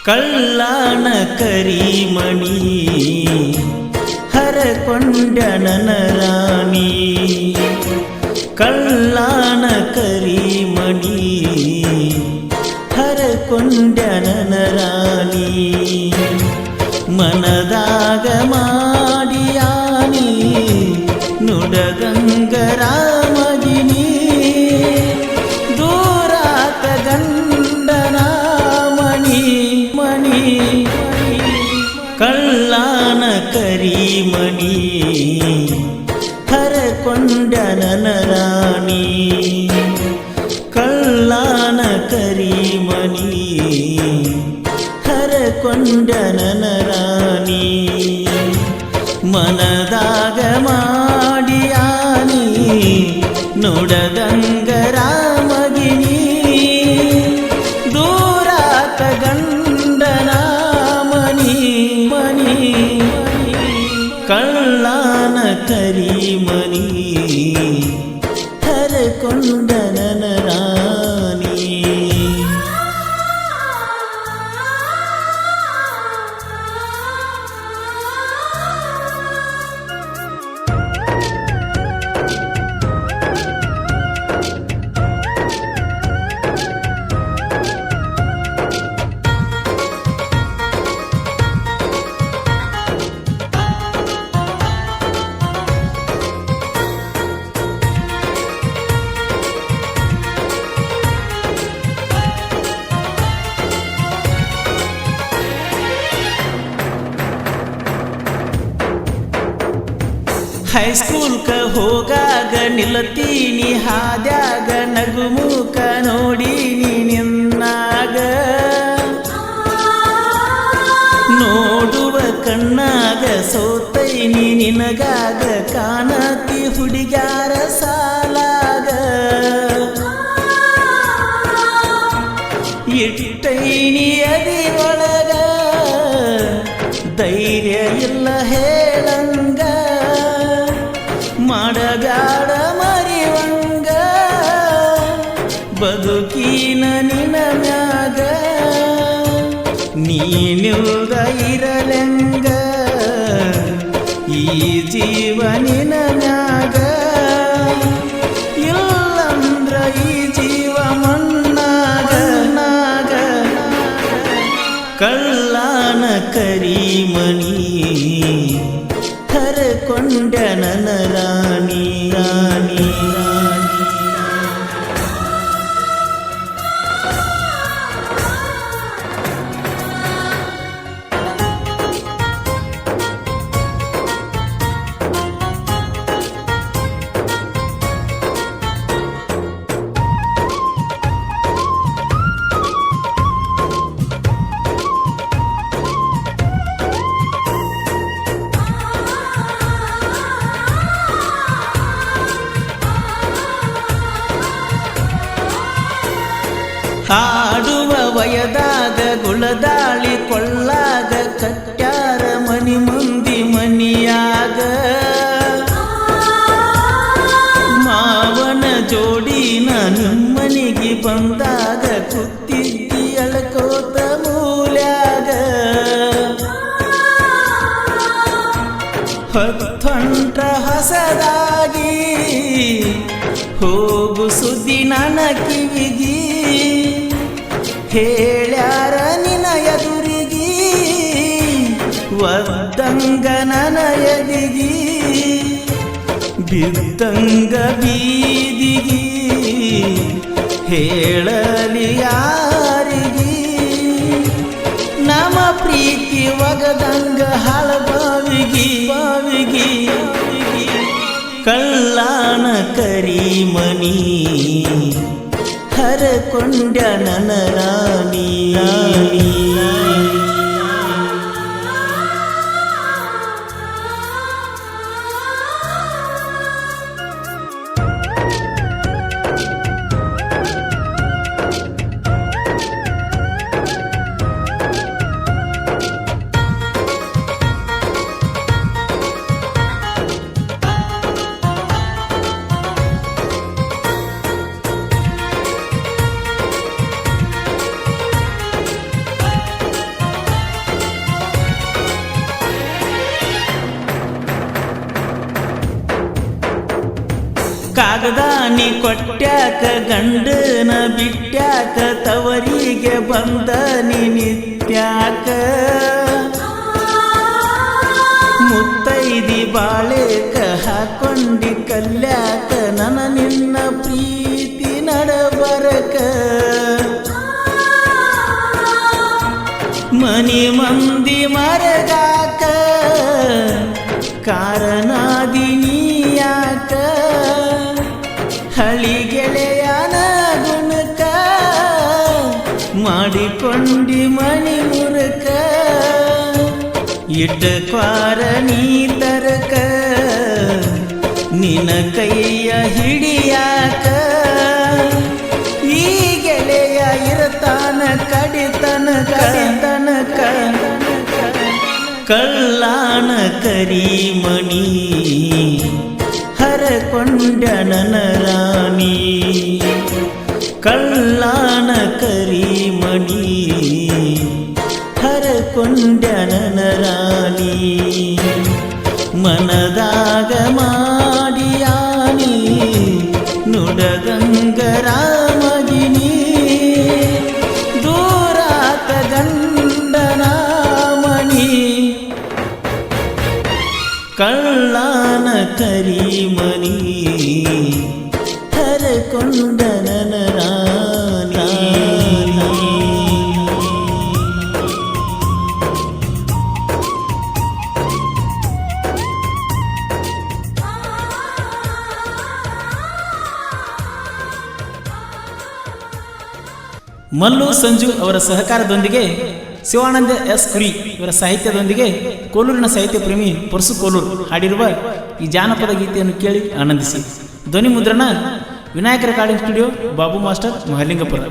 ಕಳ್ಳಾನ ಕರಿಮಣಿ ಹರಕೊಂಡ ನನ್ನ ರಾಣಿ, ಕಳ್ಳಾನ ಕರಿಮಣಿ ಹರಕೊಂಡ ನನ್ನ ರಾಣಿ, ಮನದಾಗ ಮಾಡಿಯಾನಿ ನುಡಗಂಗರಾಮಗಿನಿ, ದೂರಾತ ಗಂಡನ ಮಣಿ ಮಣಿ, ಕಳ್ಳಾನ ಕರಿಮಣಿ ಹರಕೊಂಡ ನನ್ನ ರಾಣಿ, ಕಳ್ಳಾನ ಕರಿಮಣಿ ಹರಕೊಂಡ ನನ್ನ ರಾಣಿ, ಮನದಾಗ ಮಾಡಿಯಾನಿ ನುಡದಂಗರಾಮಗಿನಿ, ದೂರಾತ ಗಂಡನ ಮಣಿ ಮಣಿ, ಕಳ್ಳಾನ ಕರಿಮಣಿ ಹರಕೊಂಡ ನನ್ನ ರಾಣಿ. ಹೈಸ್ಕೂಲ್ಕ ಹೋಗಾಗ ನಿಲ್ಲತೀನಿ ಹಾದ್ಯಾಗ, ನಗುಮುಖ ನೋಡೀನಿ ನಿನ್ನಾಗ, ನೋಡುವ ಕಣ್ಣಾಗ ಸೋತೈನಿ ನಿನಗಾಗ, ಕಾಣತಿ ಹುಡುಗ್ಯಾರ ಸಾಲಾಗ, ಇಟ್ಟೈನಿ ಅದಿ ಒಳಗ ಧೈರ್ಯ ಇಲ್ಲ ಹೇಳಂಗ, ಮಾಡಗಾಡ ಮರಿವಂಗ ಬದುಕಿನ ನಿನ ಮ್ಯಾಗ, ನೀನಿಲ್ದ ಇರಲೆಂಗ ಈ ಜೀವನಿನ ಮ್ಯಾಗ, ಇಲ್ಲಂದ್ರ ಈ ಜೀವ ಮಣ್ಣಾಗ ನಾಗ, ಕಳ್ಳಾನ ಕರಿಮಣಿ ಹರಕೊಂಡ ನನ್ನ ರಾಣಿ ರಾಣಿ ರಾಣಿ. ಹಾಡುವ ವಯದಾಗ ಗುಳದಾಳಿ ಕೊಳ್ಳಾಗ, ಕಟ್ಯಾರ ಮನಿ ಮಂದಿ ಮನಿಯಾಗ, ಮಾವನ ಜೋಡಿನ ನಿಮ್ಮನಿಗೆ ಬಂದಾಗ ಕೂತಿದ್ದಿ ಅಳ್ಕೋತ ಮೂಲ್ಯಾಗ, ಹೊತ್ತೊಂಟ ಹೊಸದಾಗಿ ಹೋಗು ಸುದ್ದಿ ನನ್ನ ಕಿವಿಗಿ, ಹೇಳ್ಯಾರ ನಿನ ಎದುರಿಗಿ ಒದ್ದಂಗ ನನ್ನ ಎದಿಗಿ, ಬಿದ್ದಂಗ ಬೀದಿಗಿ ಹೇಳಲಿ ಯಾರಿಗಿ, ನಮ್ಮ ಪ್ರೀತಿ ಒಗದಂಗ ಹಾಳಬಾವಿಗಿ ಬಾವಿಗಿ, ಕಳ್ಳಾನ ಕರಿಮಣಿ ಹರಕೊಂಡ ನನ್ನ ರಾಣಿ ರಾಣಿ. ಕಾಗದಾನಿ ಕೊಟ್ಟ್ಯಾಕ ಗಂಡನ ಬಿಟ್ಟ್ಯಾಕ ತವರಿಗೆ ಬಂದ ನಿತ್ಯಾಕ ಮುತ್ತೈದಿ ಬಾಳೆಕ ಹಾಕೊಂಡಿ ಕಲ್ಯಾಕ ನನ್ನ ನಿನ್ನ ಪ್ರೀತಿ ನಡಬರಕ ಮನಿ ಮಂದಿ ಮರಗಾಕ ಕಾರಣಾದಿನಿಯಾಕ ಹಳಿ ಗೆಳೆಯನ ಗುಣಕ ಮಾಡಿಕೊಂಡಿ ಮಣಿ ಮುರುಕ ಇಟ್ಟ ಕ್ವಾರ ನೀ ತರಕ ನಿನ ಕೈಯ ಹಿಡಿಯಾಕ ಈ ಗೆಳೆಯ ಇರತಾನ ಕಡಿತನ ಕಡಿತನಕ ಕಳ್ಳಾನ ಕರಿಮಣಿ ಹರಕೊಂಡ ನನ್ನ ರಾಣಿ ಕಳ್ಳಾನ ಕರಿಮಣಿ ಹರಕೊಂಡ ನನ್ನ ರಾಣಿ ಮನದಾಗ ಮಾಡಿಯಾನಿ ನುಡಗಂಗ ರಾಮಗಿನಿ ದೂರಾತ ಗಂಡನಾಮಣಿ ಕಳ್ಳಾನ ಕರಿಮಣಿ ಹರಕೊಂಡ ನನ್ನ ರಾಣಿ ಮಲ್ಲು ಸಂಜು ಅವರ ಸಹಕಾರದೊಂದಿಗೆ ಶಿವಾನಂದ ಎಸ್ ಕುರಿ ಇವರ ಸಾಹಿತ್ಯದೊಂದಿಗೆ ಕೋಲೂರಿನ ಸಾಹಿತ್ಯ ಪ್ರೇಮಿ ಪರಸು ಕೋಲೂರು ಹಾಡಿರುವ ಈ ಜಾನಪದ ಗೀತೆಯನ್ನು ಕೇಳಿ ಆನಂದಿಸಿ. ಧ್ವನಿ ಮುದ್ರಣ Vinayaka recording studio, Babu master, Mahalingapura.